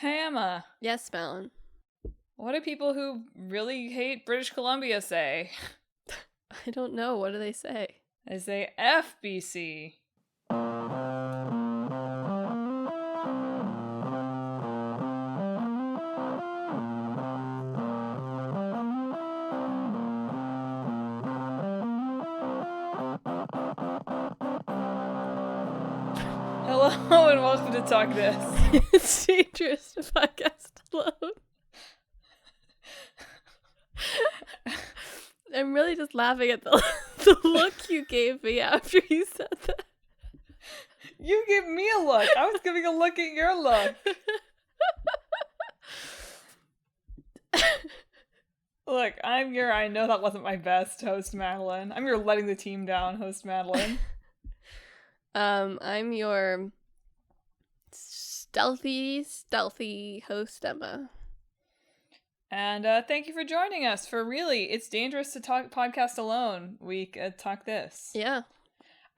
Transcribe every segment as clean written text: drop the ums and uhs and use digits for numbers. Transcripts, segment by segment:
Hey Emma, Yes, Madelyn. what do people who really hate British Columbia say? I don't know. What do they say? They say FBC. Hello and welcome to Talk This. It's dangerous to podcast alone. I'm really just laughing at the look you gave me after you said that. You gave me a look. I was giving a look at your look. Look, I know that wasn't my best host, Madelyn. I'm your letting the team down host, Madelyn. I'm your stealthy host, Emma. And thank you for joining us for really, it's dangerous to talk podcast alone week at Talk This. Yeah.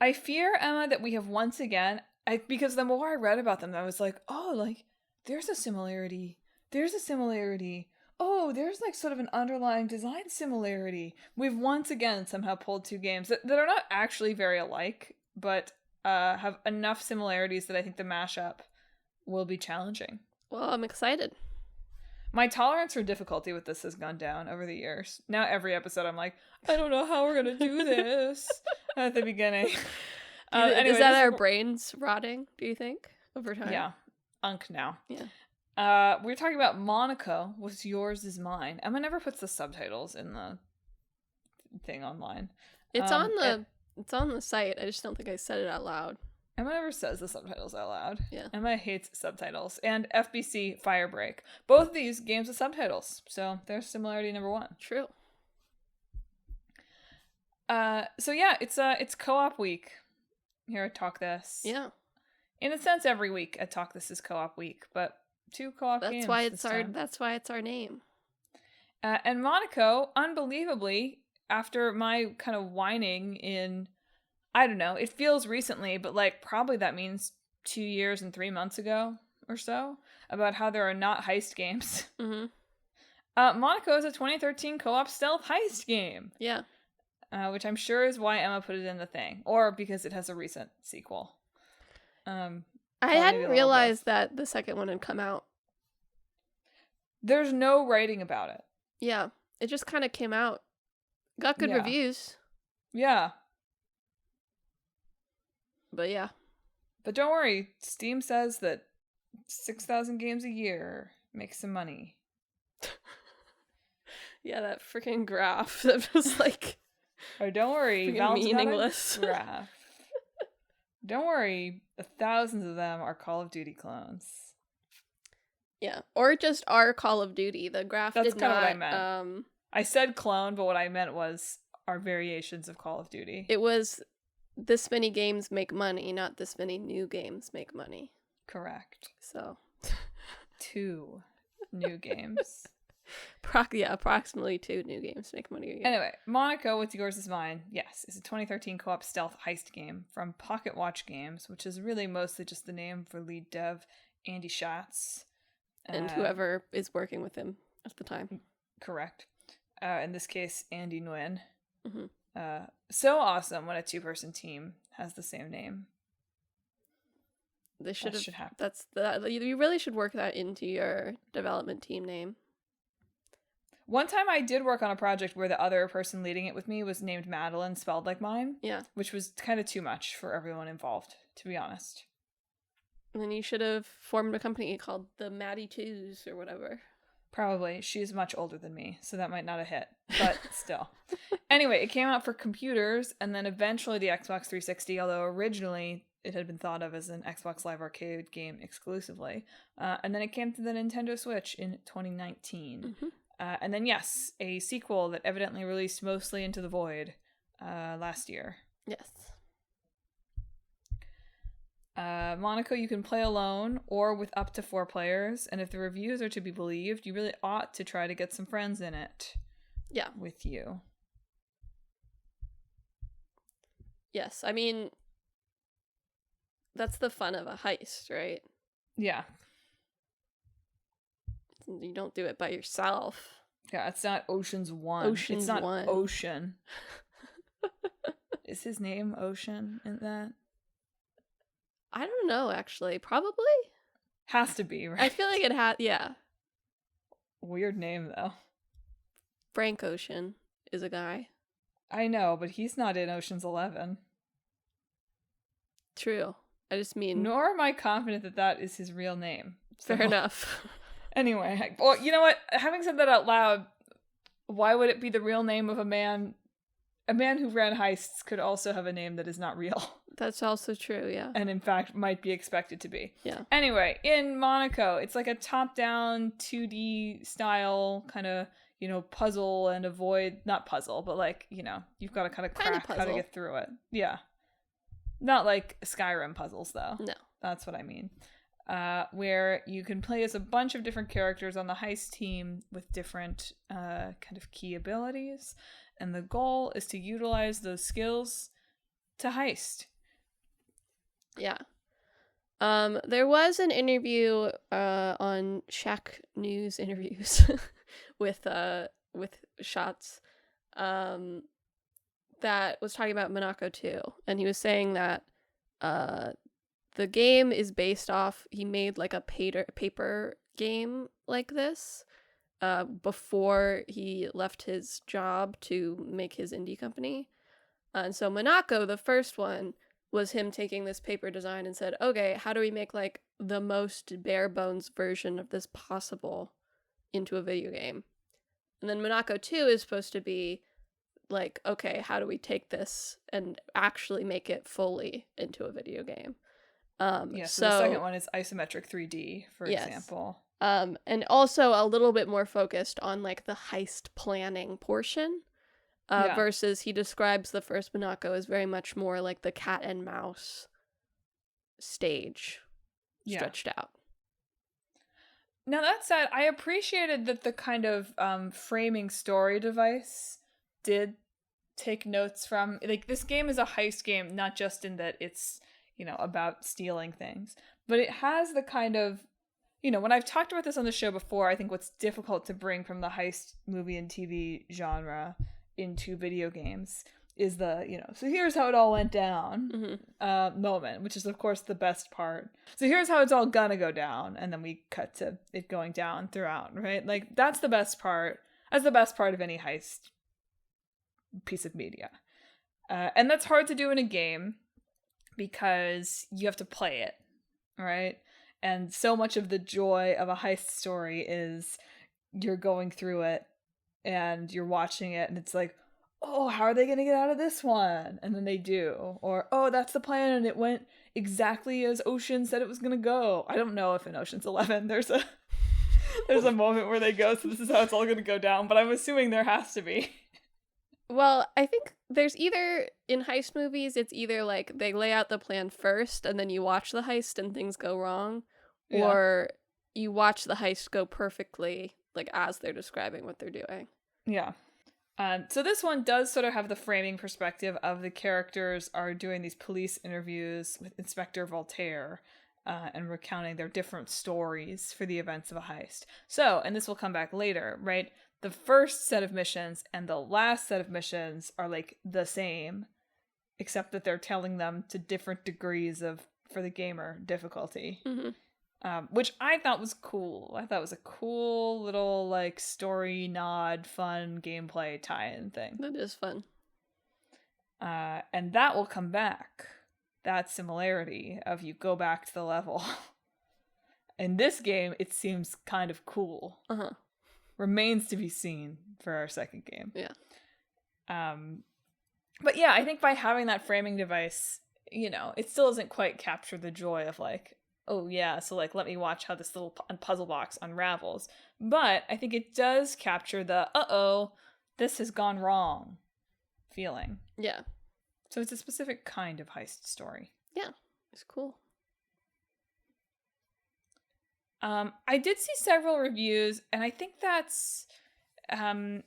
I fear, Emma, that we have once again, because the more I read about them, I was like, oh, like, there's a similarity. There's a similarity. Oh, there's like sort of an underlying design similarity. We've once again somehow pulled two games that are not actually very alike, but have enough similarities that I think the mashup will be challenging. Well, I'm excited. My tolerance for difficulty with this has gone down over the years. Now every episode I'm like, I don't know how we're going to do this at the beginning. Anyway, is that our brains rotting, do you think, over time? Yeah. Unk now. Yeah. We're talking about Monaco, What's Yours Is Mine. Emma never puts the subtitles in the thing online. It's on the site. I just don't think I said it out loud. Emma never says the subtitles out loud. Yeah. Emma hates subtitles. And FBC Firebreak. Both of these games with subtitles. So there's similarity number one. True. So yeah, it's co-op week here at Talk This. Yeah. In a sense, every week at Talk This is co-op week, but two co-op games. That's why it's our name. And Monaco, unbelievably, after my kind of whining in, I don't know, it feels recently, but like probably that means 2 years and 3 months ago or so, about how there are not heist games. Mm-hmm. Monaco is a 2013 co-op stealth heist game. Yeah. Which I'm sure is why Emma put it in the thing, or because it has a recent sequel. I hadn't realized that the second one had come out. There's no writing about it. Yeah, it just kind of came out. Got good reviews. Yeah. But yeah. But don't worry, Steam says that 6,000 games a year makes some money. Yeah, that freaking graph that was like... Oh, don't worry, Val's meaningless. got a graph. Don't worry, thousands of them are Call of Duty clones. Yeah, or just our Call of Duty. The graph That's did kind not... of what I meant. I said clone, but what I meant was our variations of Call of Duty. It was this many games make money, not this many new games make money. Correct. So. 2 new games. Approximately 2 new games make money. Anyway, Monaco, What's Yours Is Mine, yes, is a 2013 co-op stealth heist game from Pocket Watch Games, which is really mostly just the name for lead dev Andy Schatz. And whoever is working with him at the time. Correct. In this case, Andy Nguyen. Mm-hmm. So awesome when a 2-person team has the same name. They should happen. You really should work that into your development team name. One time I did work on a project where the other person leading it with me was named Madelyn, spelled like mine. Yeah. Which was kind of too much for everyone involved, to be honest. And then you should have formed a company called the Maddie Twos or whatever. Probably. She's much older than me, so that might not have hit. But still. Anyway, it came out for computers, and then eventually the Xbox 360, although originally it had been thought of as an Xbox Live Arcade game exclusively. And then it came to the Nintendo Switch in 2019. Mm-hmm. And then, yes, a sequel that evidently released mostly into the void last year. Yes. Monaco you can play alone or with up to 4 players, and if the reviews are to be believed, you really ought to try to get some friends in it. Yeah. With you. Yes, I mean, that's the fun of a heist, right? Yeah. You don't do it by yourself. Yeah, it's not Ocean's 1. Ocean's it's not 1. Ocean. Is his name Ocean in that? I don't know, actually. Probably? Has to be, right? I feel like it had, yeah. Weird name, though. Frank Ocean is a guy. I know, but he's not in Ocean's 11. True. I just mean... Nor am I confident that that is his real name. So. Fair enough. Anyway, well, you know what? Having said that out loud, why would it be the real name of a man? A man who ran heists could also have a name that is not real. That's also true, yeah. And in fact, might be expected to be. Yeah. Anyway, in Monaco, it's like a top-down 2D style kind of, you know, puzzle and avoid, not puzzle, but like, you know, you've got to kind of crack how to get through it. Yeah. Not like Skyrim puzzles, though. No. That's what I mean. Where you can play as a bunch of different characters on the heist team with different kind of key abilities. And the goal is to utilize those skills to heist. Yeah. There was an interview on Shack News interviews with Shots that was talking about Monaco 2, and he was saying that the game is based off, he made like a paper game like this before he left his job to make his indie company. And so Monaco, the first one, was him taking this paper design and said, okay, how do we make like the most bare bones version of this possible into a video game? And then Monaco 2 is supposed to be like, okay, how do we take this and actually make it fully into a video game? So the second one is isometric 3D, for example. And also a little bit more focused on like the heist planning portion. Versus he describes the first Monaco as very much more like the cat and mouse stage stretched out. Now that said, I appreciated that the kind of framing story device did take notes from, like, this game is a heist game, not just in that it's, you know, about stealing things, but it has the kind of, you know, when I've talked about this on the show before, I think what's difficult to bring from the heist movie and TV genre into video games is the, you know, so here's how it all went down moment, which is of course the best part. So here's how it's all gonna go down, and then we cut to it going down throughout, right? Like, that's the best part. That's the best part of any heist piece of media. And that's hard to do in a game because you have to play it, right? And so much of the joy of a heist story is you're going through it and you're watching it and it's like, oh, how are they going to get out of this one? And then they do. Or, oh, that's the plan and it went exactly as Ocean said it was going to go. I don't know if in Ocean's 11 there's a moment where they go, so this is how it's all going to go down, but I'm assuming there has to be. Well, I think there's either, in heist movies, it's either like they lay out the plan first and then you watch the heist and things go wrong, or you watch the heist go perfectly, like as they're describing what they're doing. Yeah. So this one does sort of have the framing perspective of the characters are doing these police interviews with Inspector Voltaire and recounting their different stories for the events of a heist. So, and this will come back later, right? The first set of missions and the last set of missions are like the same, except that they're telling them to different degrees of, for the gamer, difficulty. Which I thought was cool. I thought it was a cool little like story nod, fun gameplay tie-in thing. That is fun. And that will come back. That similarity of you go back to the level. In this game, it seems kind of cool. Remains to be seen for our second game. Yeah. But yeah, I think by having that framing device, you know, it still doesn't quite capture the joy of like, oh yeah, so like let me watch how this little puzzle box unravels. But I think it does capture the uh-oh, this has gone wrong feeling. Yeah. So it's a specific kind of heist story. Yeah, it's cool. I did see several reviews, and I think that's, I'm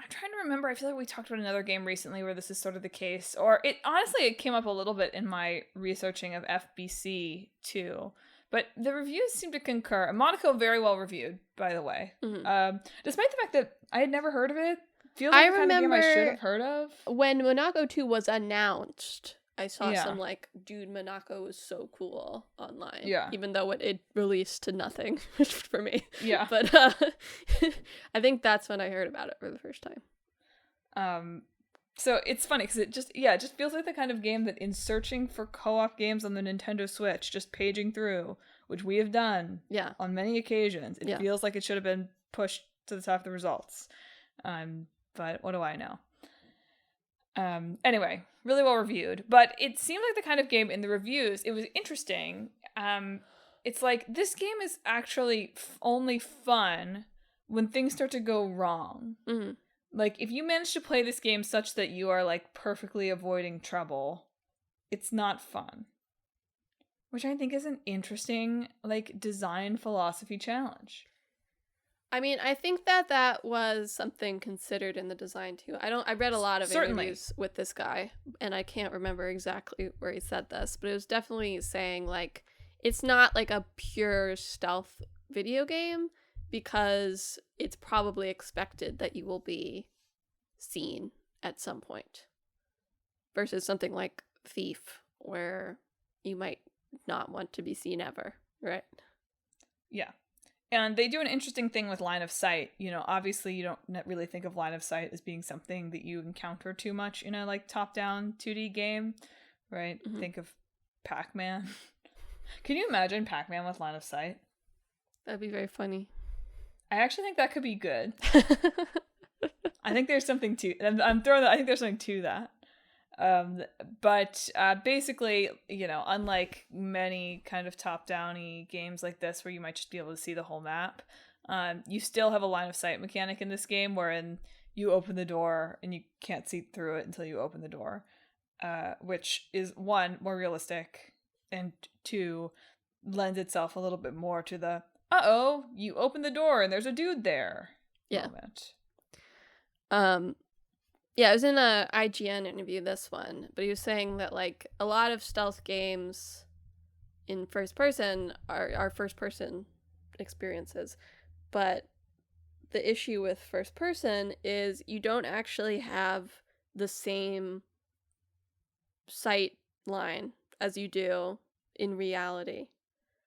trying to remember, I feel like we talked about another game recently where this is sort of the case, or it honestly, it came up a little bit in my researching of FBC too, But the reviews seem to concur. Monaco very well reviewed, by the way. Mm-hmm. Despite the fact that I had never heard of it, feels like the kind of game I should have heard of. When Monaco 2 was announced, I saw Yeah. some like, dude, Monaco is so cool online. Yeah. Even though it released to nothing for me. Yeah. But I think that's when I heard about it for the first time. So it's funny because it just feels like the kind of game that in searching for co-op games on the Nintendo Switch, just paging through, which we have done on many occasions, it feels like it should have been pushed to the top of the results. But what do I know? Anyway, really well reviewed. But it seemed like the kind of game in the reviews, it was interesting. It's like, this game is actually only fun when things start to go wrong. Mm-hmm. Like, if you manage to play this game such that you are, like, perfectly avoiding trouble, it's not fun. Which I think is an interesting, like, design philosophy challenge. I mean, I think that was something considered in the design, too. I read a lot of interviews with this guy, and I can't remember exactly where he said this, but it was definitely saying, like, it's not, like, a pure stealth video game, because it's probably expected that you will be seen at some point. Versus something like Thief, where you might not want to be seen ever, right? Yeah. And they do an interesting thing with line of sight. You know, obviously you don't really think of line of sight as being something that you encounter too much in a, like, top-down 2D game, right? Mm-hmm. Think of Pac-Man. Can you imagine Pac-Man with line of sight? That'd be very funny. I actually think that could be good. I think there's something to. I'm throwing that. I think there's something to that. But basically, you know, unlike many kind of top-downy games like this, where you might just be able to see the whole map, you still have a line of sight mechanic in this game, wherein you open the door and you can't see through it until you open the door, which is, one, more realistic, and two, lends itself a little bit more to the you open the door and there's a dude there moment. Yeah, it was in a IGN interview, this one, but he was saying that, like, a lot of stealth games in first person are first person experiences, but the issue with first person is you don't actually have the same sight line as you do in reality.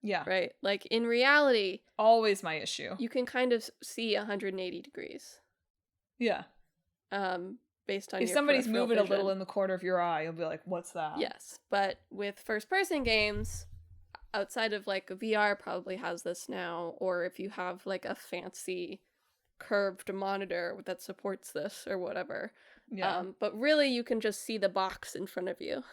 Yeah. Right? Like, in reality, always my issue. You can kind of see 180 degrees. Yeah. Based on if your somebody's peripheral moving vision. a little in the corner of your eye, you'll be like, what's that? Yes. But with first-person games, outside of, like, VR probably has this now, or if you have, like, a fancy curved monitor that supports this or whatever. Yeah. But really, you can just see the box in front of you.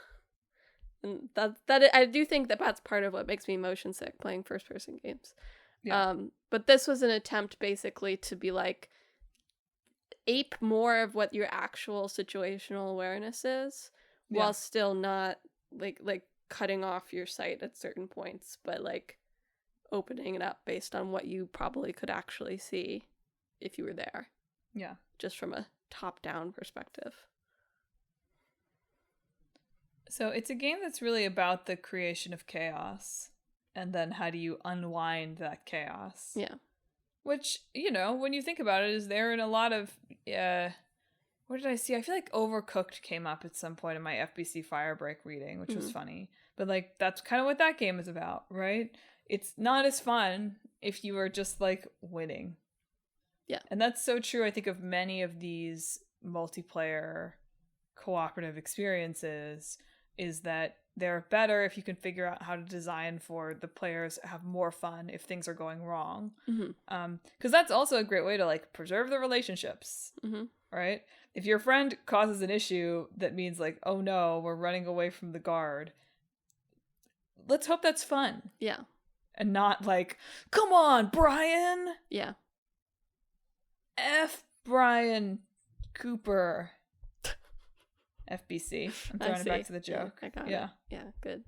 And that I do think that that's part of what makes me motion sick playing first-person games. Yeah. But this was an attempt basically to be like, ape more of what your actual situational awareness is, while still not like cutting off your sight at certain points, but like opening it up based on what you probably could actually see if you were there. Yeah. Just from a top-down perspective. So it's a game that's really about the creation of chaos, and then how do you unwind that chaos? Yeah. Which, you know, when you think about it, is there in a lot of, what did I see? I feel like Overcooked came up at some point in my FBC Firebreak reading, which was funny. But, like, that's kind of what that game is about, right? It's not as fun if you are just, like, winning. Yeah. And that's so true, I think, of many of these multiplayer cooperative experiences, is that they're better if you can figure out how to design for the players to have more fun if things are going wrong. Because that's also a great way to, like, preserve the relationships, right? If your friend causes an issue that means, like, oh no, we're running away from the guard, let's hope that's fun. Yeah. And not like, come on, Brian! Yeah. F. Brian Cooper. FBC. I'm throwing it back to the joke. Yeah, I got it. Yeah, good.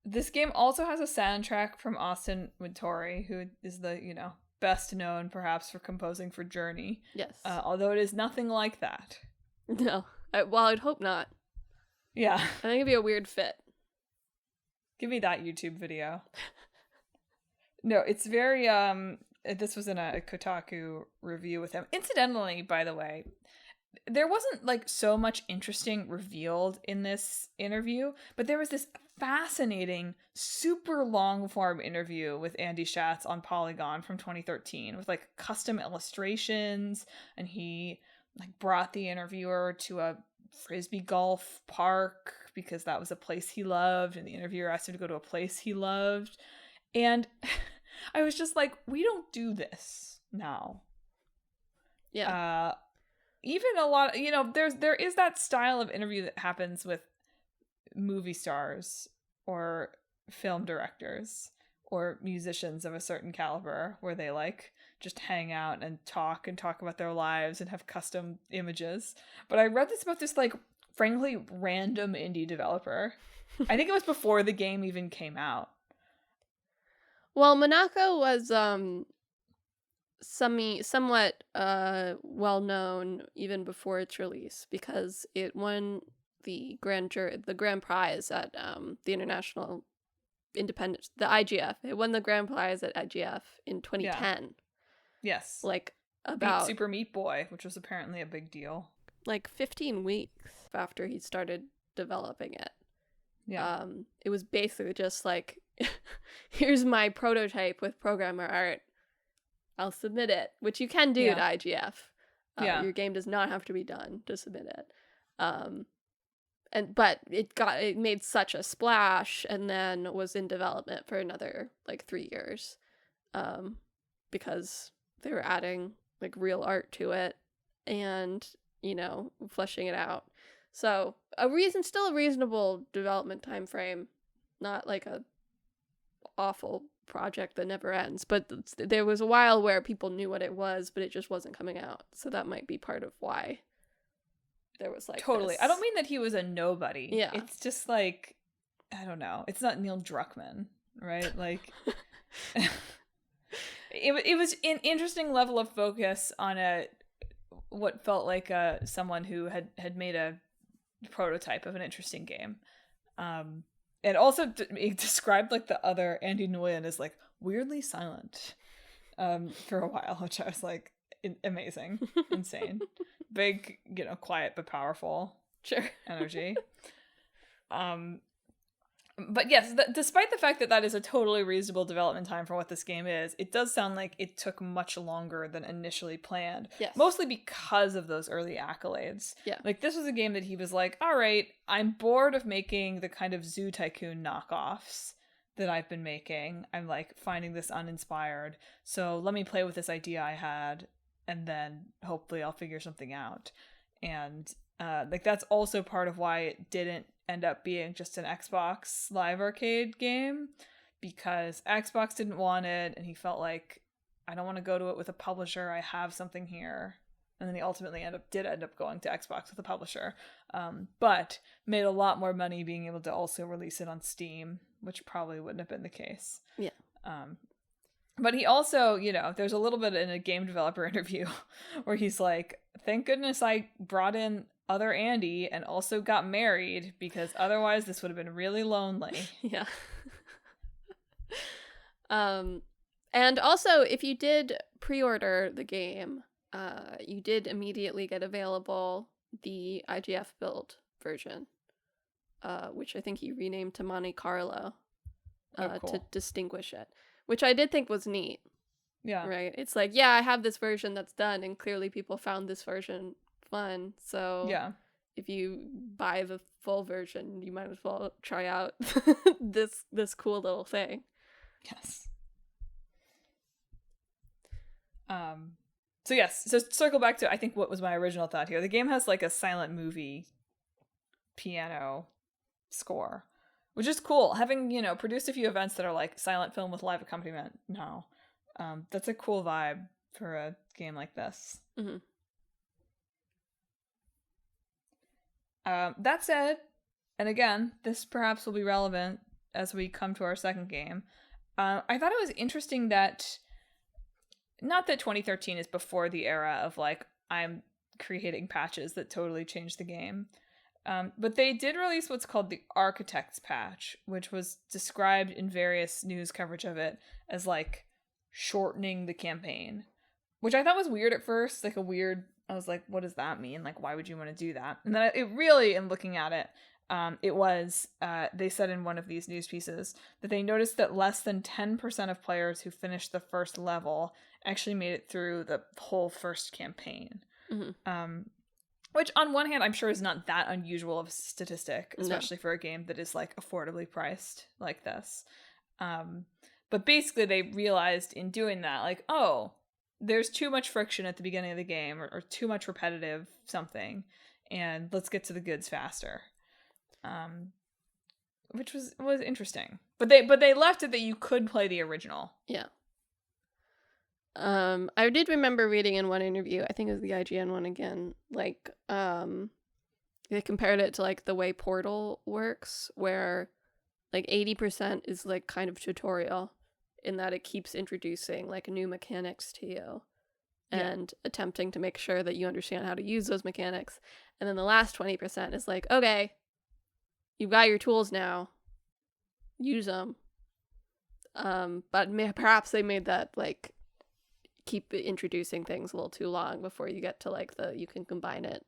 This game also has a soundtrack from Austin Wintory, who is the, you know, best known perhaps for composing for Journey. Yes. Although it is nothing like that. No. Well, I'd hope not. Yeah. I think it'd be a weird fit. Give me that YouTube video. No, it's very this was in a Kotaku review with him. Incidentally, by the way, there wasn't like so much interesting revealed in this interview, but there was this fascinating, super long form interview with Andy Schatz on Polygon from 2013 with like custom illustrations, and he like brought the interviewer to a frisbee golf park because that was a place he loved, and the interviewer asked him to go to a place he loved. And I was just like, we don't do this now. Yeah. Even a lot, there is that style of interview that happens with movie stars or film directors or musicians of a certain caliber, where they like just hang out and talk about their lives and have custom images. But I read this about this like frankly random indie developer. I think it was before the game even came out. Well, Monaco was somewhat well known even before its release, because it won the grand prize at the International Independence, the IGF. It won the grand prize at IGF in 2010. Yes. Like about Beat Super Meat Boy, which was apparently a big deal. Like 15 weeks after he started developing it. Yeah. It was basically just like, here's my prototype with programmer art. I'll submit it, which you can do to IGF. Your game does not have to be done to submit it. But it made such a splash, and then was in development for another like 3 years, because they were adding like real art to it and fleshing it out. So still a reasonable development time frame, not like a awful project that never ends. But there was a while where people knew what it was, but it just wasn't coming out. So that might be part of why there was like totally. this. I don't mean that he was a nobody. Yeah, it's just like, I don't know. It's not Neil Druckmann, right? Like, it was an interesting level of focus on what felt like someone who had made a prototype of an interesting game. And also it described like the other Andy Nguyen as like weirdly silent for a while, which I was like, amazing, insane, big, quiet but powerful, sure, energy. But yes, despite the fact that is a totally reasonable development time for what this game is, it does sound like it took much longer than initially planned. Yes. Mostly because of those early accolades. Yeah. Like, this was a game that he was like, all right, I'm bored of making the kind of Zoo Tycoon knockoffs that I've been making. I'm like finding this uninspired. So let me play with this idea I had, and then hopefully I'll figure something out. And like that's also part of why it didn't end up being just an Xbox Live Arcade game, because Xbox didn't want it, and he felt like, I don't want to go to it with a publisher. I have something here. And then he ultimately did end up going to Xbox with a publisher, but made a lot more money being able to also release it on Steam, which probably wouldn't have been the case. Yeah. But he also, there's a little bit in a game developer interview where he's like, thank goodness I brought in other Andy and also got married, because otherwise this would have been really lonely. Yeah. And also, if you did pre-order the game, you did immediately get available the IGF build version, which I think he renamed to Monte Carlo cool. to distinguish it, which I did think was neat. Yeah. Right? It's like, yeah, I have this version that's done, and clearly people found this version fun. So yeah, if you buy the full version, you might as well try out this cool little thing. Yes. So yes, so circle back to, I think, what was my original thought here. The game has like a silent movie piano score, which is cool. Having, produced a few events that are like silent film with live accompaniment now, that's a cool vibe for a game like this. Mm-hmm. That said, and again, this perhaps will be relevant as we come to our second game, I thought it was interesting that, not that 2013 is before the era of like, I'm creating patches that totally change the game, But they did release what's called the Architects patch, which was described in various news coverage of it as like shortening the campaign, which I thought was weird at first. Like I was like, what does that mean? Like, why would you want to do that? And then it really, in looking at it, they said in one of these news pieces that they noticed that less than 10% of players who finished the first level actually made it through the whole first campaign. Mm-hmm. Which on one hand, I'm sure is not that unusual of a statistic, especially for a game that is like affordably priced like this. But basically they realized in doing that, like, oh, there's too much friction at the beginning of the game or too much repetitive something, and let's get to the goods faster. Which was interesting. But they left it that you could play the original. Yeah. I did remember reading in one interview, I think it was the IGN one again, like, they compared it to, like, the way Portal works, where, like, 80% is, like, kind of tutorial, in that it keeps introducing, like, new mechanics to you, and attempting to make sure that you understand how to use those mechanics, and then the last 20% is like, okay, you've got your tools now, use them. But perhaps they made that, like, keep introducing things a little too long before you get to, like, you can combine it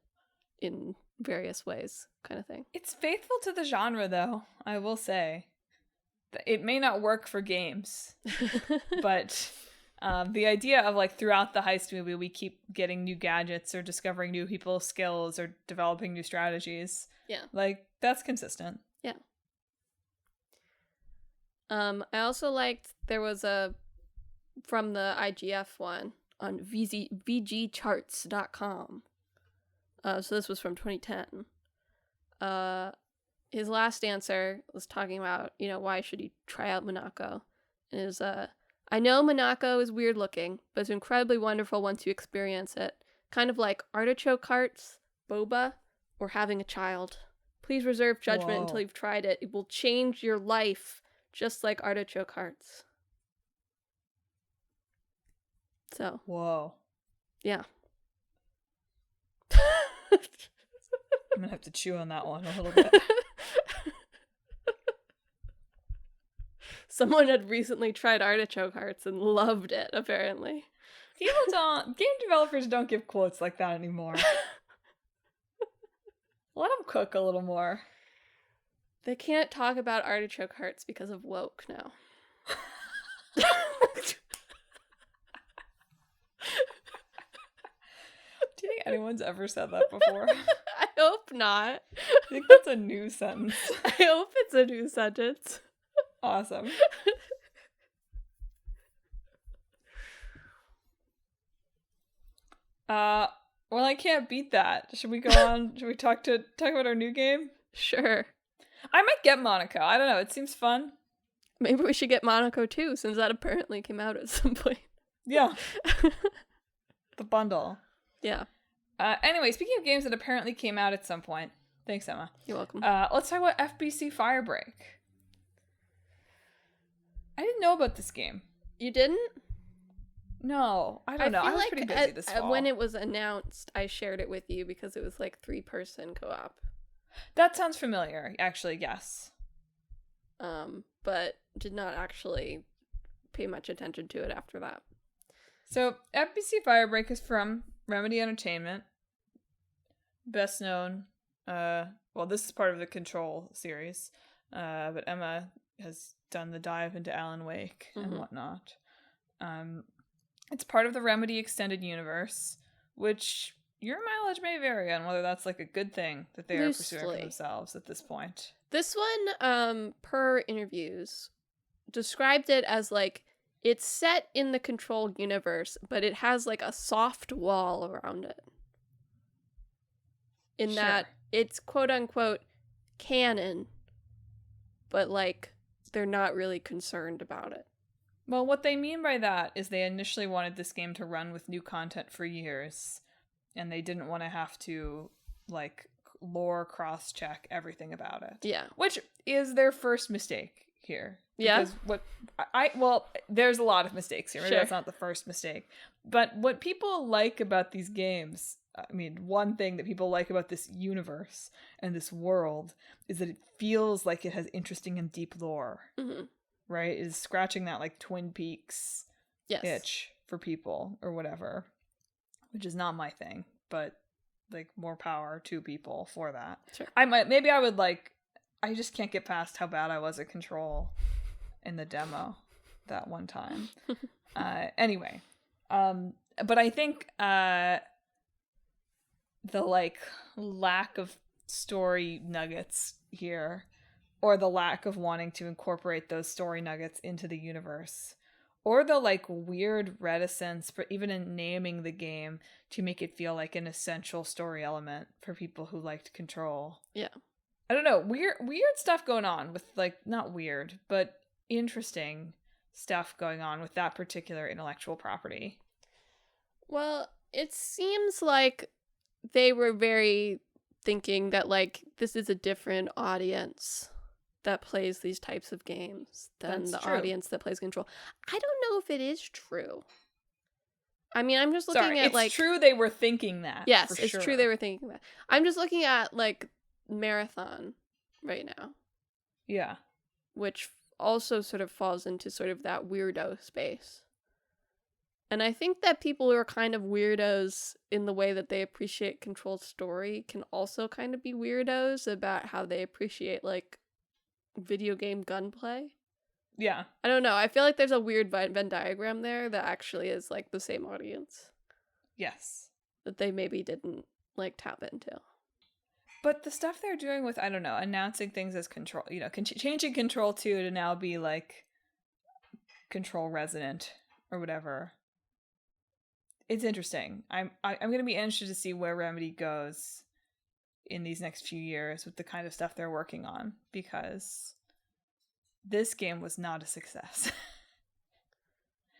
in various ways kind of thing. It's faithful to the genre, though, I will say. It may not work for games, but the idea of, like, throughout the heist movie, we keep getting new gadgets or discovering new people's skills or developing new strategies. Yeah. Like, that's consistent. Yeah. I also liked, there was from the IGF one on VGCharts.com. So this was from 2010. His last answer was talking about, why should you try out Monaco? And it was, I know Monaco is weird looking, but it's incredibly wonderful once you experience it. Kind of like artichoke hearts, boba, or having a child. Please reserve judgment until you've tried it. It will change your life, just like artichoke hearts. So. Whoa. Yeah. I'm gonna have to chew on that one a little bit. Someone had recently tried artichoke hearts and loved it, apparently. Game developers don't give quotes like that anymore. Let them cook a little more. They can't talk about artichoke hearts because of woke now. Do you think anyone's ever said that before? I hope not. I think that's a new sentence. I hope it's a new sentence. Awesome. Well, I can't beat that. Should we go on? Should we talk about our new game? Sure. I might get Monaco. I don't know. It seems fun. Maybe we should get Monaco too, since that apparently came out at some point. Yeah. The bundle. Yeah. Anyway, speaking of games that apparently came out at some point. Thanks, Emma. You're welcome. Let's talk about FBC Firebreak. I didn't know about this game. You didn't? No, I don't know. I was pretty busy this fall. When it was announced, I shared it with you because it was like 3-person co-op. That sounds familiar, actually, yes. But did not actually pay much attention to it after that. So, FBC Firebreak is from Remedy Entertainment. Best known, well, this is part of the Control series, but Emma has done the dive into Alan Wake and whatnot. It's part of the Remedy Extended Universe, which your mileage may vary on whether that's like a good thing that they are pursuing for themselves at this point. This one, per interviews, described it as like, it's set in the Control universe, but it has like a soft wall around it. In that it's quote unquote canon, but like they're not really concerned about it. Well, what they mean by that is they initially wanted this game to run with new content for years, and they didn't want to have to, like, lore cross-check everything about it. Yeah. Which is their first mistake here. Yeah. Because there's a lot of mistakes here. Maybe that's not the first mistake. But what people like about these games I mean, one thing that people like about this universe and this world is that it feels like it has interesting and deep lore, right? It is scratching that like Twin Peaks itch for people or whatever, which is not my thing, but like more power to people for that. Sure. I just can't get past how bad I was at Control in the demo that one time. Anyway, but I think the like lack of story nuggets here, or the lack of wanting to incorporate those story nuggets into the universe, or the like weird reticence for even in naming the game to make it feel like an essential story element for people who liked Control. Yeah. I don't know, weird stuff going on with like, not weird, but interesting stuff going on with that particular intellectual property. Well, it seems like they were very thinking that like this is a different audience that plays these types of games than the audience that plays Control. I don't know if it is true. I mean, I'm just looking at like... It's true they were thinking that. Yes, it's true they were thinking that. I'm just looking at like Marathon right now. Yeah. Which also sort of falls into sort of that weirdo space. And I think that people who are kind of weirdos in the way that they appreciate Control's story can also kind of be weirdos about how they appreciate like video game gunplay. Yeah. I don't know. I feel like there's a weird Venn diagram there that actually is like the same audience. Yes. That they maybe didn't like tap into. But the stuff they're doing with, I don't know, announcing things as Control, you know, changing Control 2 to now be like Control Resident or whatever. It's interesting. I'm going to be interested to see where Remedy goes in these next few years with the kind of stuff they're working on, because this game was not a success.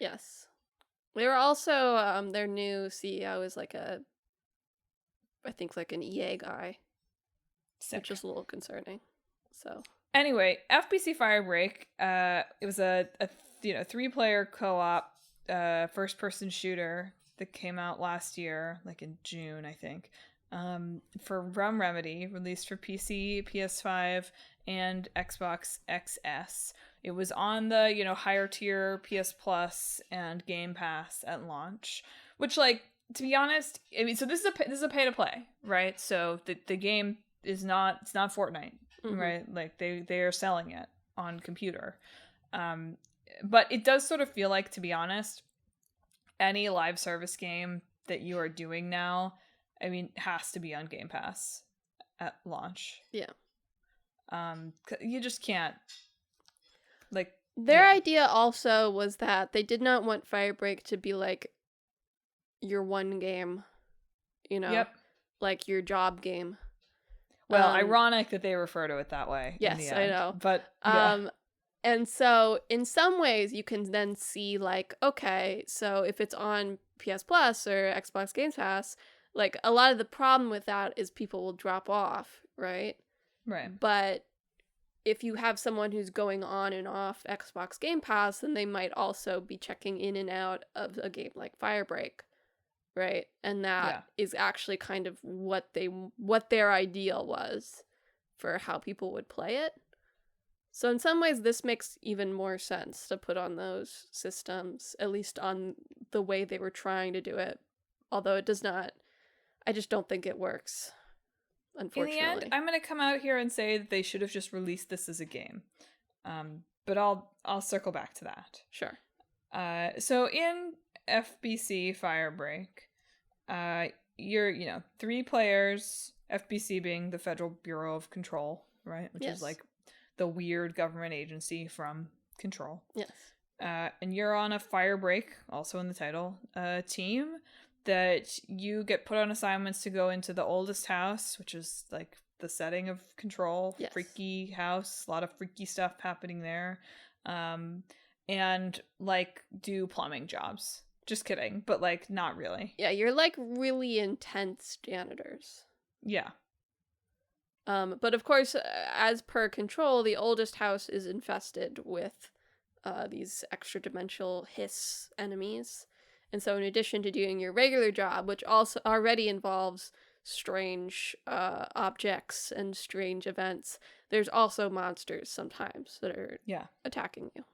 Yes. They were also, their new CEO is like I think like an EA guy. Sick. Which is a little concerning. So anyway, FBC Firebreak, it was a 3-player co-op first-person shooter that came out last year, like in June, I think, from Remedy, released for PC, PS5, and Xbox XS. It was on the, higher tier PS Plus and Game Pass at launch, which, like, to be honest, I mean, so this is a pay to play, right? So the game is not Fortnite, right? Like they are selling it on computer. But it does sort of feel like, to be honest, any live service game that you are doing now, I mean, has to be on Game Pass at launch. Yeah. You just can't, like... Their idea also was that they did not want Firebreak to be, like, your one game, like your job game. Well, ironic that they refer to it that way. Yes, in the I end. know. But, yeah. And so, in some ways, you can then see, like, okay, so if it's on PS Plus or Xbox Game Pass, like, a lot of the problem with that is people will drop off, right? Right. But if you have someone who's going on and off Xbox Game Pass, then they might also be checking in and out of a game like Firebreak, right? And that is actually kind of what their ideal was for how people would play it. So in some ways, this makes even more sense to put on those systems, at least on the way they were trying to do it. Although it does not, I just don't think it works, unfortunately. In the end, I'm going to come out here and say that they should have just released this as a game. But I'll circle back to that. Sure. So in FBC Firebreak, you're, 3 players, FBC being the Federal Bureau of Control, right? Which is like the weird government agency from Control. Yes. And you're on a Firebreak, also in the title, team that you get put on assignments to go into the oldest house, which is like the setting of Control. Yes. Freaky house, a lot of freaky stuff happening there. And like do plumbing jobs. Just kidding, but like not really. Yeah, you're like really intense janitors. Yeah. But of course, as per Control, the oldest house is infested with these extra-dimensional hiss enemies. And so in addition to doing your regular job, which also already involves strange objects and strange events, there's also monsters sometimes that are attacking you.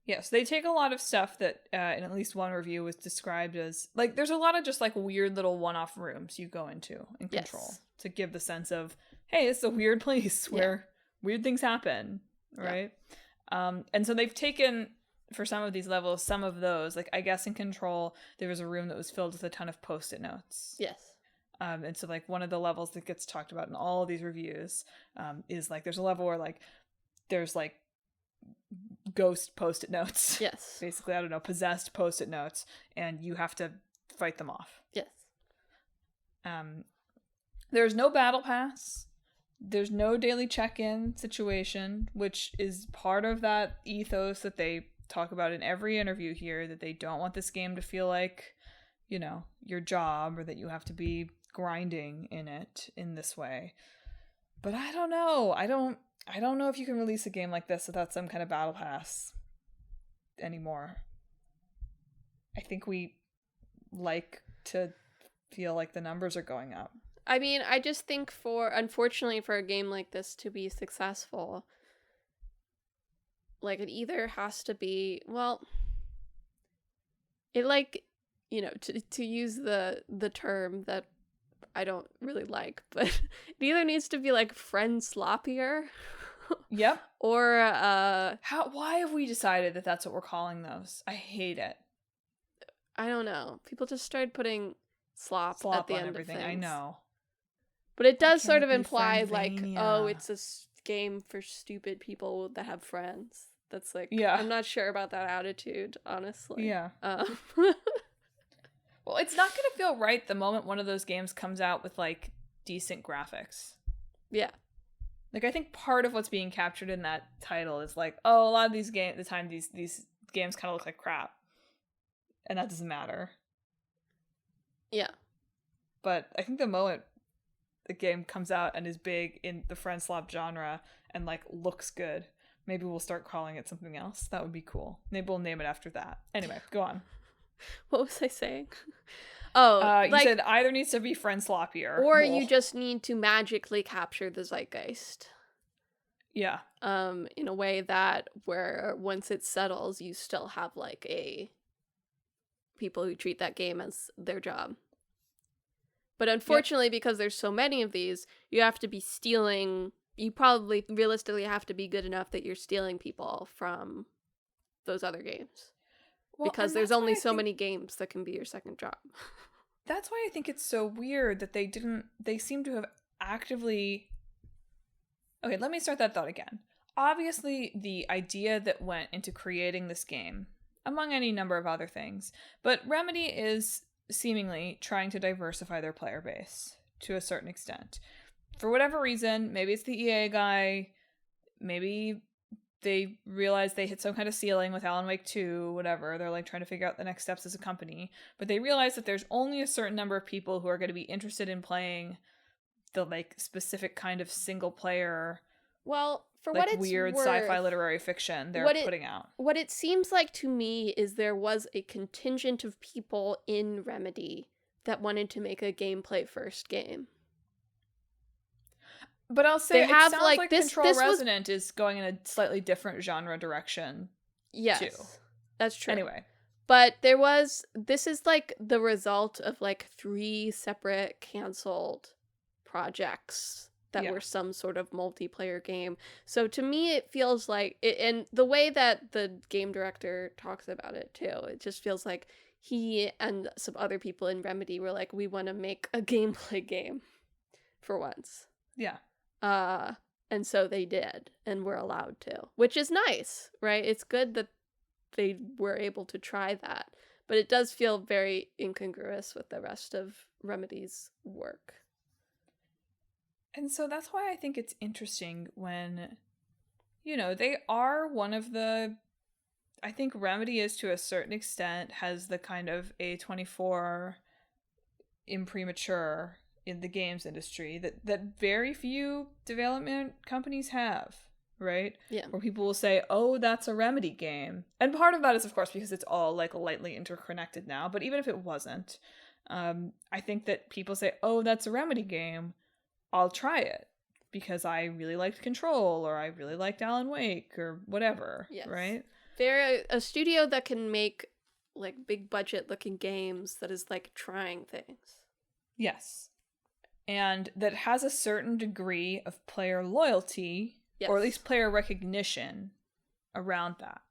Yes, they take a lot of stuff that in at least one review was described as, like, there's a lot of just, like, weird little one-off rooms you go into in Control to give the sense of, hey, it's a weird place where weird things happen, right? And so they've taken, for some of these levels, some of those, like, I guess in Control, there was a room that was filled with a ton of Post-it notes. Yes. And so, like, one of the levels that gets talked about in all of these reviews is, like, there's a level where, like, there's, like, ghost Post-it notes. Yes. Basically, I don't know, possessed Post-it notes, and you have to fight them off. Yes. There's no battle pass. There's no daily check-in situation, which is part of that ethos that they talk about in every interview here, that they don't want this game to feel like, you know, your job, or that you have to be grinding in it in this way. But I don't know. I don't know if you can release a game like this without some kind of battle pass anymore. I think we like to feel like the numbers are going up. I mean, I just think unfortunately for a game like this to be successful, like, it either has to be, well, it, like, you know, to use the term that I don't really like, but it either needs to be, like, friend sloppier. Yep. Or why have we decided that that's what we're calling those? I hate it. I don't know. People just started putting slop at the end everything. of things. I know. But it does sort of imply, like, oh, it's a game for stupid people that have friends. That's, like, I'm not sure about that attitude, honestly. Yeah. Well, it's not going to feel right the moment one of those games comes out with, like, decent graphics. Yeah. Like, I think part of what's being captured in that title is, like, oh, a lot of these games, these games kind of look like crap. And that doesn't matter. Yeah. But I think the moment the game comes out and is big in the friend slop genre and, like, looks good, maybe we'll start calling it something else. That would be cool. Maybe we'll name it after that. Anyway, go on. What was I saying? Oh, you said either needs to be friend sloppier, or you just need to magically capture the zeitgeist. Yeah. In a way that where once it settles, you still have, like, a people who treat that game as their job. But unfortunately, because there's so many of these, you have to be stealing. You probably realistically have to be good enough that you're stealing people from those other games. Well, because there's only so many games that can be your second job. That's why I think it's so weird that they seem to have actively... Okay, let me start that thought again. Obviously, the idea that went into creating this game, among any number of other things, but Remedy is seemingly trying to diversify their player base to a certain extent. For whatever reason, maybe it's the EA guy, maybe they realized they hit some kind of ceiling with Alan Wake 2, whatever. They're, like, trying to figure out the next steps as a company. But they realize that there's only a certain number of people who are going to be interested in playing the, like, specific kind of single player, well, for like, what it's weird worth, sci-fi literary fiction they're putting out. What it seems like to me is there was a contingent of people in Remedy that wanted to make a gameplay first game. But I'll say, it sounds like Control Resonant is going in a slightly different genre direction. Yes, too. That's true. Anyway. But this is, like, the result of, like, 3 separate canceled projects that were some sort of multiplayer game. So to me, it feels like, and the way that the game director talks about it too, it just feels like he and some other people in Remedy were like, we want to make a gameplay game for once. Yeah. And so they did, and were allowed to, which is nice, right? It's good that they were able to try that, but it does feel very incongruous with the rest of Remedy's work. And so that's why I think it's interesting when, you know, they are one of the, I think Remedy is to a certain extent, has the kind of A24 imprimatur in the games industry that very few development companies have. right? Yeah. Where people will say, oh, that's a Remedy game. And part of that is, of course, because it's all like lightly interconnected now. But even if it wasn't, I think that people say, oh, that's a Remedy game. I'll try it because I really liked Control or I really liked Alan Wake or whatever, Yes. right? They're a studio that can make like big budget looking games that is like trying things. Yes. And that has a certain degree of player loyalty, Yes. or at least player recognition around that.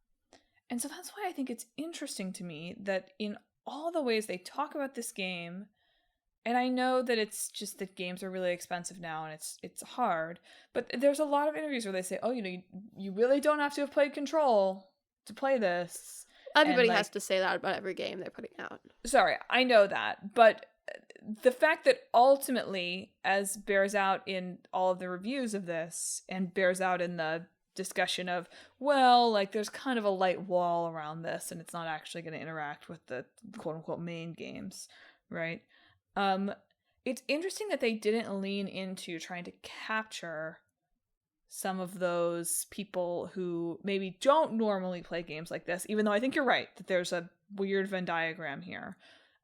And so that's why I think it's interesting to me that in all the ways they talk about this game, and I know that it's just that games are really expensive now and it's hard, but there's a lot of interviews where they say, oh, you really don't have to have played Control to play this. Everybody And, has to say that about every game they're putting out. Sorry, I know that, but the fact that ultimately, as bears out in all of the reviews of this, and bears out in the discussion of, well, like, there's kind of a light wall around this, and it's not actually going to interact with the quote-unquote main games, right? It's interesting that they didn't lean into trying to capture some of those people who maybe don't normally play games like this, even though I think you're right, that there's a weird Venn diagram here.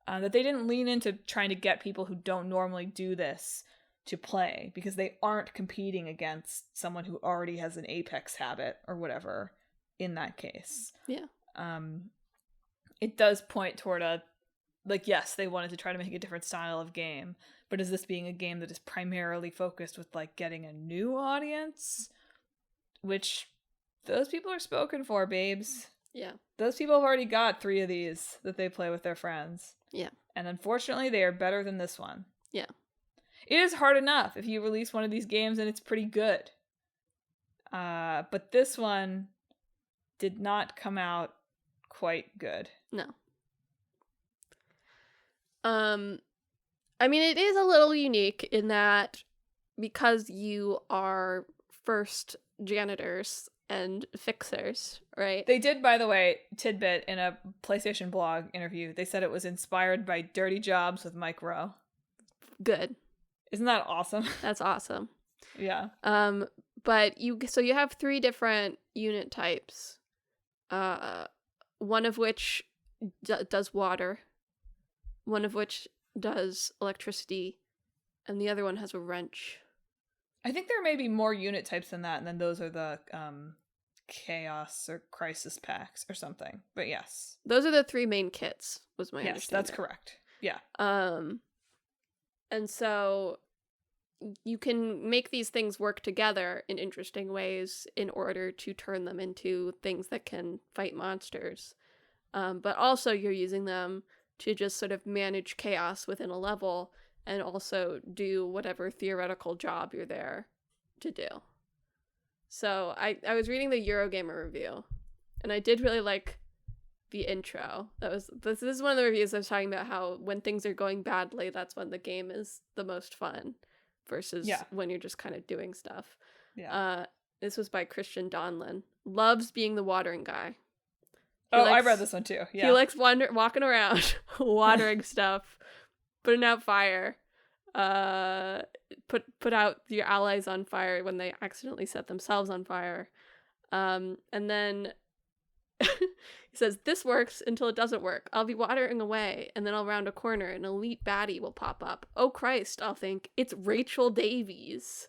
That they didn't lean into trying to get people who don't normally do this to play, because they aren't competing against someone who already has an Apex habit or whatever in that case. Yeah. It does point toward yes, they wanted to try to make a different style of game, but is this being a game that is primarily focused with, like, getting a new audience? Which, those people are spoken for, babes. Yeah. Those people have already got 3 of these that they play with their friends. Yeah. And unfortunately, they are better than this one. Yeah. It is hard enough if you release one of these games and it's pretty good. But this one did not come out quite good. No. I mean, it is a little unique in that because you are first janitors and fixers, right? They did, by the way, tidbit in a PlayStation blog interview, they said it was inspired by Dirty Jobs with Mike Rowe. Good. Isn't that awesome? That's awesome. Yeah. But you have 3 different unit types. One of which does water, one of which does electricity, and the other one has a wrench. I think there may be more unit types than that, and then those are the chaos or crisis packs or something. But yes. Those are the 3 main kits, was my understanding. Yes, that's correct. Yeah. And so you can make these things work together in interesting ways in order to turn them into things that can fight monsters. But also you're using them to just sort of manage chaos within a level and also do whatever theoretical job you're there to do. So I was reading the Eurogamer review, and I did really like the intro. This is one of the reviews I was talking about how when things are going badly, that's when the game is the most fun versus when you're just kind of doing stuff. Yeah. This was by Christian Donlin. Loves being the watering guy. I read this one too. Yeah. He likes walking around, watering stuff, putting out fire, put out your allies on fire when they accidentally set themselves on fire. And then he says, this works until it doesn't work. I'll be watering away, and then I'll round a corner, and an elite baddie will pop up. Oh Christ, I'll think, it's Rachel Davies.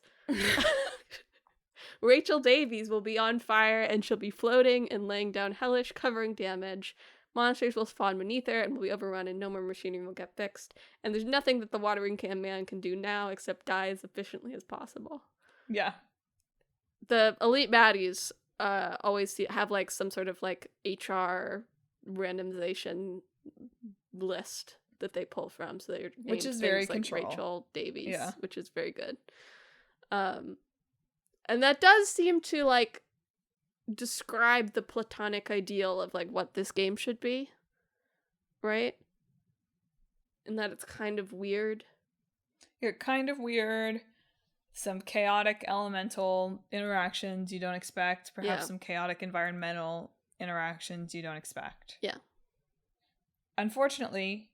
Rachel Davies will be on fire, and she'll be floating and laying down hellish, covering damage. Monsters will spawn beneath her and will be overrun, and no more machinery will get fixed. And there's nothing that the watering can man can do now except die as efficiently as possible. Yeah. The elite baddies always have like some sort of like HR randomization list that they pull from, so they're which is very like Control. Rachel Davies, yeah. Which is very good. And that does seem to like describe the platonic ideal of like what this game should be, right? And that it's kind of weird. You're kind of weird. Some chaotic elemental interactions you don't expect. Perhaps some chaotic environmental interactions you don't expect. Yeah. Unfortunately,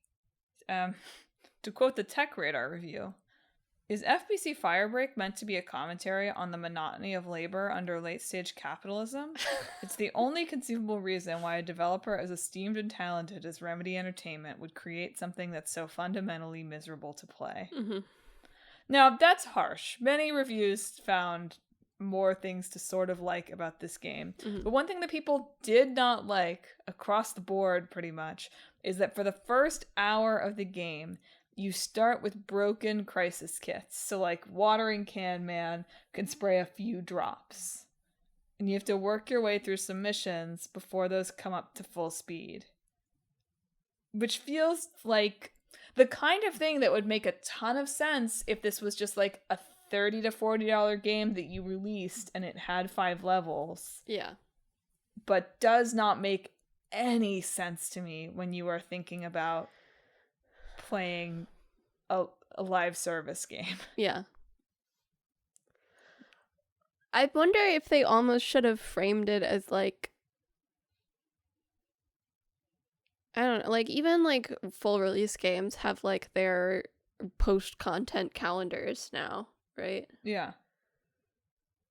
to quote the Tech Radar review, Is FBC Firebreak meant to be a commentary on the monotony of labor under late-stage capitalism? It's the only conceivable reason why a developer as esteemed and talented as Remedy Entertainment would create something that's so fundamentally miserable to play. Mm-hmm. Now, that's harsh. Many reviews found more things to sort of like about this game. Mm-hmm. But one thing that people did not like, across the board pretty much, is that for the first hour of the game, you start with broken crisis kits. So like watering can man can spray a few drops. And you have to work your way through some missions before those come up to full speed. Which feels like the kind of thing that would make a ton of sense if this was just like a $30 to $40 game that you released and it had 5 levels. Yeah. But does not make any sense to me when you are thinking about playing a live service game. Yeah. I wonder if they almost should have framed it as like, I don't know, like even like full release games have like their post-content calendars now, right? Yeah.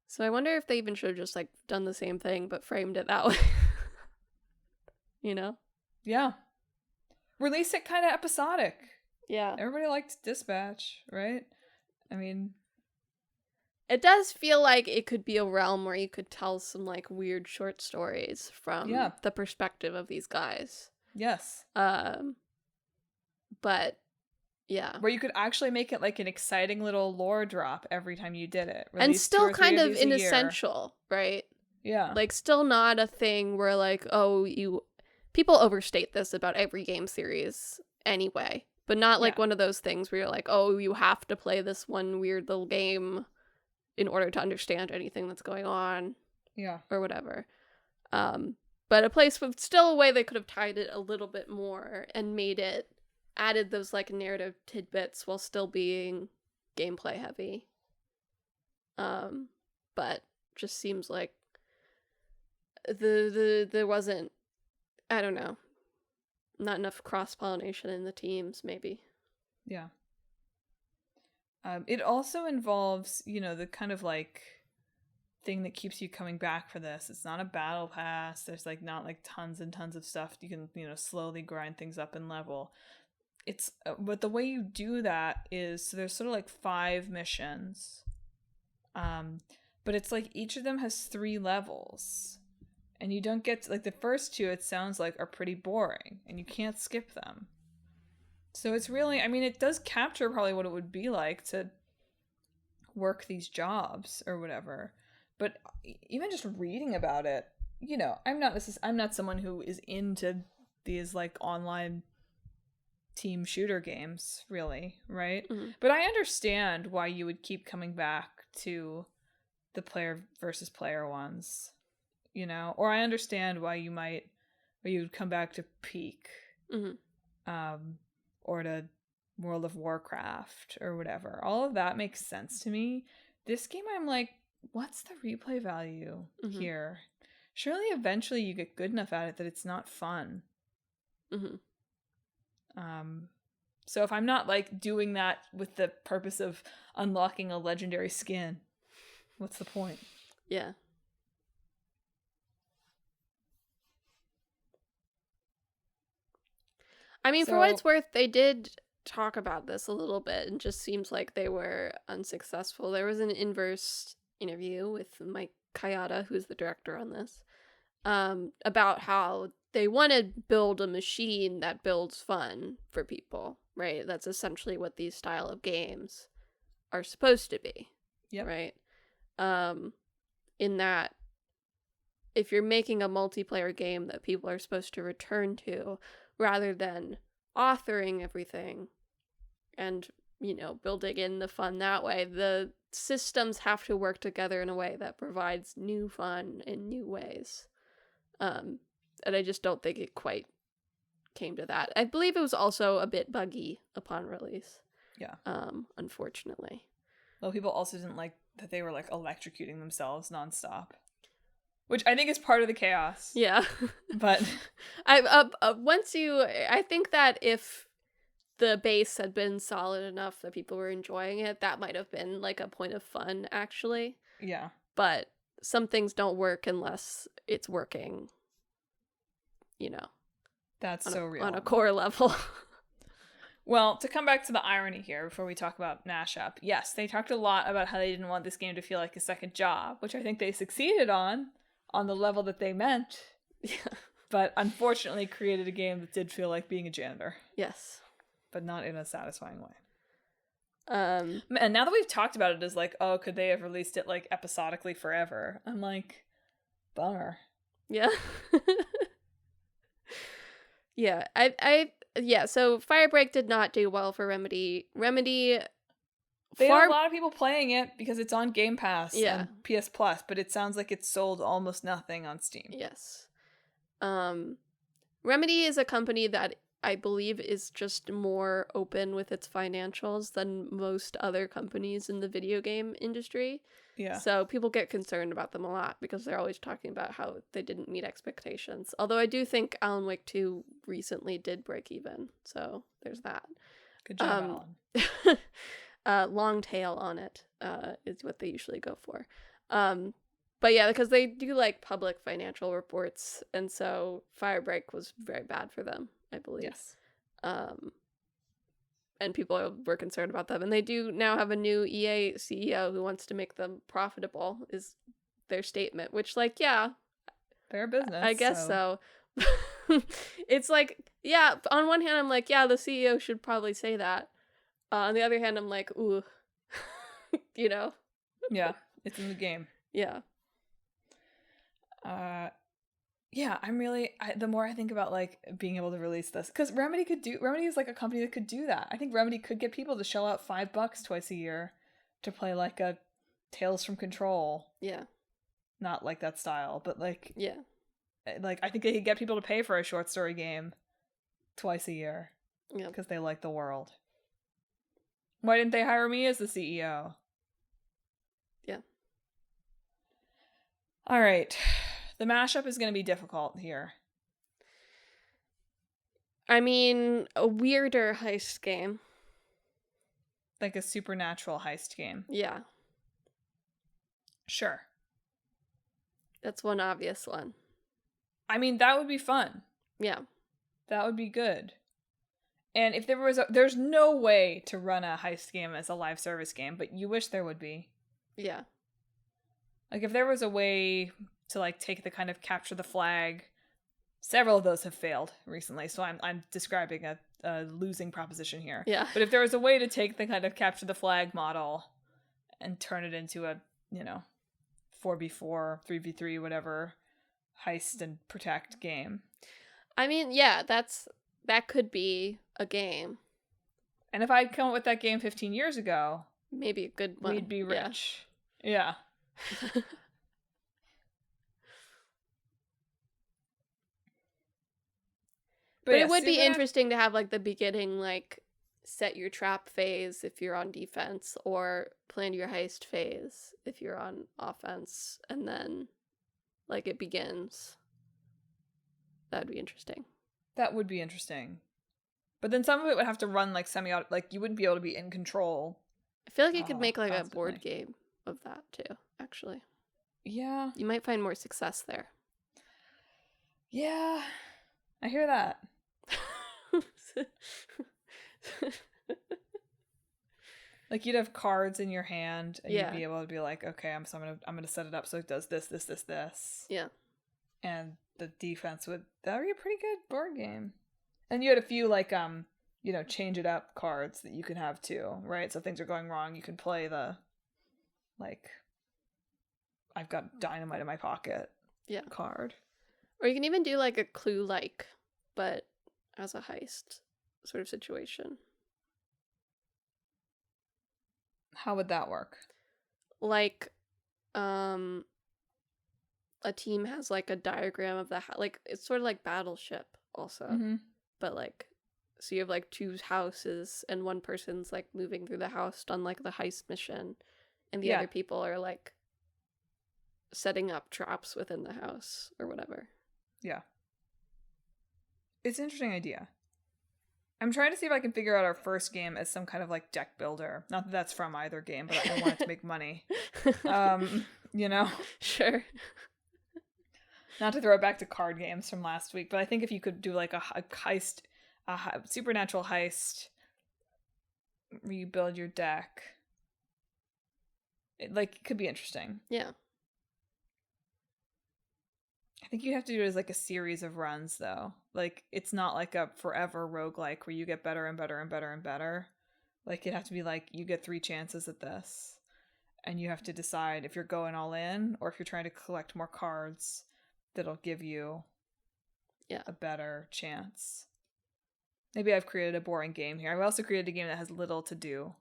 So I wonder if they even should have just like done the same thing but framed it that way. You know? Yeah. Release it kind of episodic. Yeah. Everybody liked Dispatch, right? I mean, it does feel like it could be a realm where you could tell some like weird short stories from the perspective of these guys. Yes. But yeah. Where you could actually make it like an exciting little lore drop every time you did it. And still kind of inessential, right? Yeah. Like still not a thing where like, oh, people overstate this about every game series anyway. But not like one of those things where you're like, oh, you have to play this one weird little game in order to understand anything that's going on. Yeah. Or whatever. But a place with still a way they could have tied it a little bit more and added those like narrative tidbits while still being gameplay heavy. But just seems like there wasn't, I don't know, not enough cross-pollination in the teams, maybe. Yeah. It also involves, the kind of like thing that keeps you coming back for this. It's not a battle pass. There's like not like tons and tons of stuff. You can, slowly grind things up in level. It's, but the way you do that is, so there's sort of like 5 missions. But it's like each of them has 3 levels. And you don't get to, like the first 2, it sounds like, are pretty boring. And you can't skip them. So it's really, I mean, it does capture probably what it would be like to work these jobs or whatever. But even just reading about it, I'm not someone who is into these like online team shooter games, really, right? Mm-hmm. But I understand why you would keep coming back to the player versus player ones, or I understand why you would come back to Peak, or to World of Warcraft or whatever. All of that makes sense to me. This game, I'm like, what's the replay value here? Surely eventually you get good enough at it that it's not fun. So if I'm not like doing that with the purpose of unlocking a legendary skin, what's the point? Yeah. I mean, for what it's worth, they did talk about this a little bit, and just seems like they were unsuccessful. There was an inverse interview with Mike Kayada, who's the director on this, about how they want to build a machine that builds fun for people, right? That's essentially what these style of games are supposed to be, right? In that, if you're making a multiplayer game that people are supposed to return to, rather than authoring everything and, building in the fun that way, the systems have to work together in a way that provides new fun in new ways. And I just don't think it quite came to that. I believe it was also a bit buggy upon release. Yeah. Unfortunately. Well, people also didn't like that they were like electrocuting themselves nonstop, which I think is part of the chaos. Yeah. But I think that if the base had been solid enough that people were enjoying it, that might have been like a point of fun, actually. Yeah. But some things don't work unless it's working, That's so real. on a core level. Well, to come back to the irony here before we talk about mashup, yes, they talked a lot about how they didn't want this game to feel like a second job, which I think they succeeded on the level that they meant. Yeah. But unfortunately created a game that did feel like being a janitor. Yes. But not in a satisfying way. And now that we've talked about it as like, oh, could they have released it like episodically forever? I'm like, bummer. Yeah. Yeah. So Firebreak did not do well for Remedy. They have a lot of people playing it because it's on Game Pass and PS Plus, but it sounds like it's sold almost nothing on Steam. Yes. Remedy is a company that I believe is just more open with its financials than most other companies in the video game industry. Yeah. So people get concerned about them a lot because they're always talking about how they didn't meet expectations. Although I do think Alan Wake 2 recently did break even. So there's that. Good job, Alan. Long tail on it is what they usually go for. But yeah, because they do like public financial reports, and so Firebreak was very bad for them, I believe. Yes. And people were concerned about them, and they do now have a new EA CEO who wants to make them profitable, is their statement, which, like, yeah, fair business, I guess so. It's like, yeah, on one hand I'm like, yeah, the CEO should probably say that. On the other hand I'm like, ooh. Yeah, it's in the game. Yeah. Yeah, the more I think about like being able to release this, because Remedy is like a company that could do that. I think Remedy could get people to shell out $5 twice a year to play like a Tales from Control. Yeah. Not like that style, but like, yeah. Like, I think they could get people to pay for a short story game twice a year. Yeah. Because they like the world. Why didn't they hire me as the CEO? Yeah. All right. The mashup is going to be difficult here. I mean, a weirder heist game. Like a supernatural heist game. Yeah. Sure. That's one obvious one. I mean, that would be fun. Yeah. That would be good. And if there's no way to run a heist game as a live service game, but you wish there would be. Yeah. Like if there was a way to like take the kind of capture the flag, several of those have failed recently, so I'm describing a losing proposition here. Yeah. But if there was a way to take the kind of capture the flag model and turn it into a, 4v4, 3v3, whatever, heist and protect game. I mean, yeah, that could be a game. And if I'd come up with that game 15 years ago, maybe a good one. We'd be rich. Yeah. But it would be interesting to have like the beginning, like set your trap phase if you're on defense, or plan your heist phase if you're on offense, and then like it begins. That'd be interesting. That would be interesting. But then some of it would have to run like semi-auto, like you wouldn't be able to be in control. I feel like you could make like constantly. A board game of that too, actually. Yeah. You might find more success there. Yeah. I hear that. Like you'd have cards in your hand and you'd be able to be like, okay, I'm gonna set it up so it does this. Yeah. And the defense that would be a pretty good board game. And you had a few like change it up cards that you can have too, right? So if things are going wrong, you can play the like I've got dynamite in my pocket card. Or you can even do like a Clue like, but as a heist sort of situation. How would that work? Like a team has like a diagram of the like it's sort of like Battleship also. Mm-hmm. But like so you have like two houses and one person's like moving through the house on like the heist mission, and the other people are like setting up traps within the house or whatever. Yeah. It's an interesting idea. I'm trying to see if I can figure out our first game as some kind of like deck builder. Not that that's from either game, but I want it to make money. You know? Sure. Not to throw it back to card games from last week, but I think if you could do like a heist, supernatural heist, rebuild your deck, it like could be interesting. Yeah. I think you have to do it as like a series of runs though. Like it's not like a forever roguelike where you get better and better and better and better. Like it'd have to be like you get 3 chances at this and you have to decide if you're going all in or if you're trying to collect more cards that'll give you a better chance. Maybe I've created a boring game here. I've also created a game that has little to do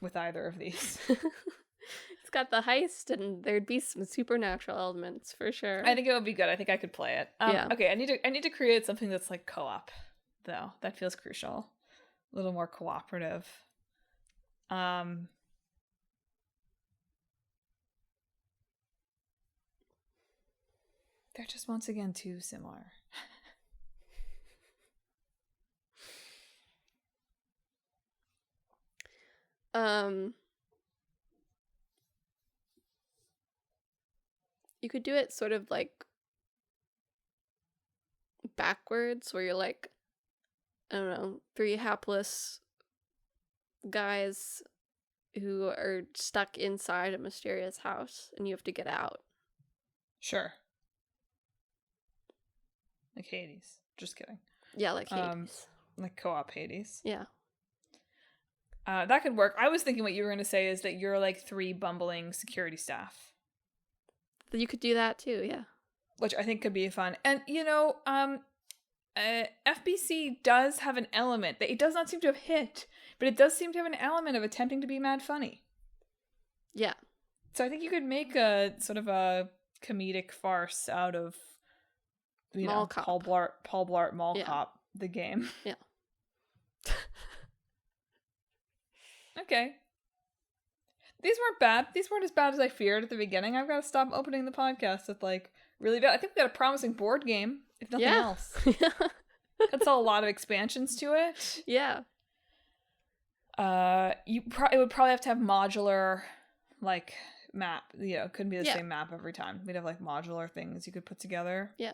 with either of these. It's got the heist, and there'd be some supernatural elements for sure. I think it would be good. I think I could play it. Yeah. Okay, I need to create something that's like co-op, though. That feels crucial. A little more cooperative. They're just once again too similar. You could do it sort of like backwards, where you're like, I don't know, 3 hapless guys who are stuck inside a mysterious house and you have to get out. Sure. Like Hades. Just kidding. Yeah, like Hades. Like co-op Hades. Yeah. That could work. I was thinking what you were going to say is that you're like 3 bumbling security staff. You could do that too, yeah. Which I think could be fun. And, you know, FBC does have an element that it does not seem to have hit, but it does seem to have an element of attempting to be mad funny. Yeah. So I think you could make a sort of a comedic farce out of, you know, Paul Blart Mall Cop, the game. Yeah. Okay. These weren't bad. These weren't as bad as I feared at the beginning. I've got to stop opening the podcast with like really bad. I think we got a promising board game, if nothing else. That's a lot of expansions to it. Yeah. It would probably have to have modular, like map. You know, it couldn't be the same map every time. We'd have like modular things you could put together. Yeah.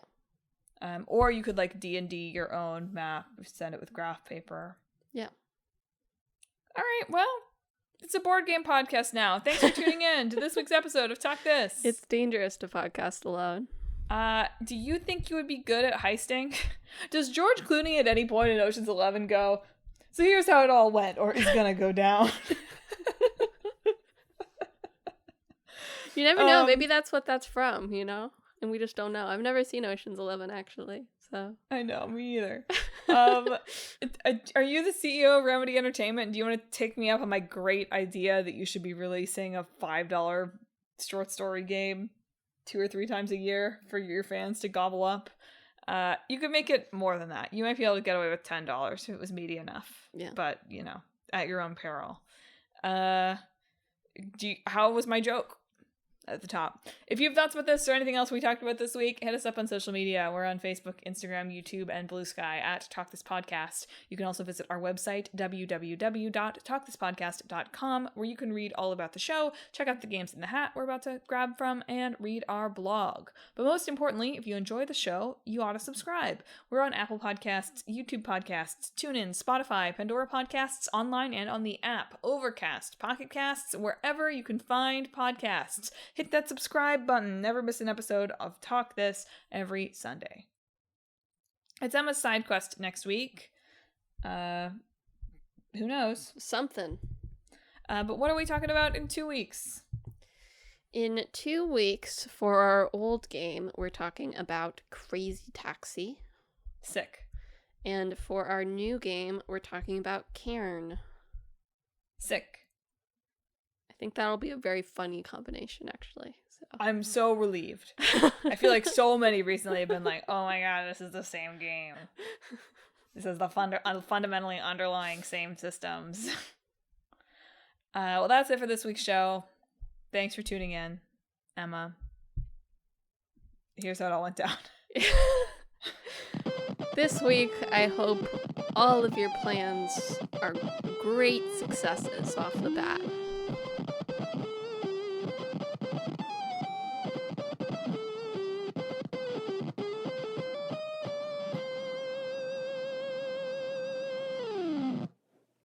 Or you could like D&D your own map, send it with graph paper. Yeah. All right. Well. It's a board game podcast now. Thanks for tuning in to this week's episode of Talk This. It's dangerous to podcast alone. Do you think you would be good at heisting? Does George Clooney at any point in Ocean's 11 go, so here's how it all went, or is gonna go down? You never know. Maybe that's what that's from, you know? And we just don't know. I've never seen Ocean's 11, actually. So I know, me either. Are you the CEO of Remedy Entertainment? Do you want to take me up on my great idea that you should be releasing a $5 short story game 2 or 3 times a year for your fans to gobble up? You could make it more than that. You might be able to get away with $10 if it was meaty enough. Yeah. But, you know, at your own peril. How was my joke? At the top. If you have thoughts about this or anything else we talked about this week, hit us up on social media. We're on Facebook, Instagram, YouTube, and Blue Sky at Talk This Podcast. You can also visit our website, www.talkthispodcast.com, where you can read all about the show, check out the games in the hat we're about to grab from, and read our blog. But most importantly, if you enjoy the show, you ought to subscribe. We're on Apple Podcasts, YouTube Podcasts, TuneIn, Spotify, Pandora Podcasts, online and on the app, Overcast, Pocket Casts, wherever you can find podcasts. Hit that subscribe button. Never miss an episode of Talk This every Sunday. It's Emma's side quest next week. Who knows? Something. But what are we talking about in 2 weeks? In 2 weeks, for our old game, we're talking about Crazy Taxi. Sick. And for our new game, we're talking about Cairn. Sick. I think that'll be a very funny combination, actually. So. I'm so relieved. I feel like so many recently have been like, oh my god, this is the same game. This is the fundamentally underlying same systems. Well, that's it for this week's show. Thanks for tuning in, Emma. Here's how it all went down. This week, I hope all of your plans are great successes off the bat.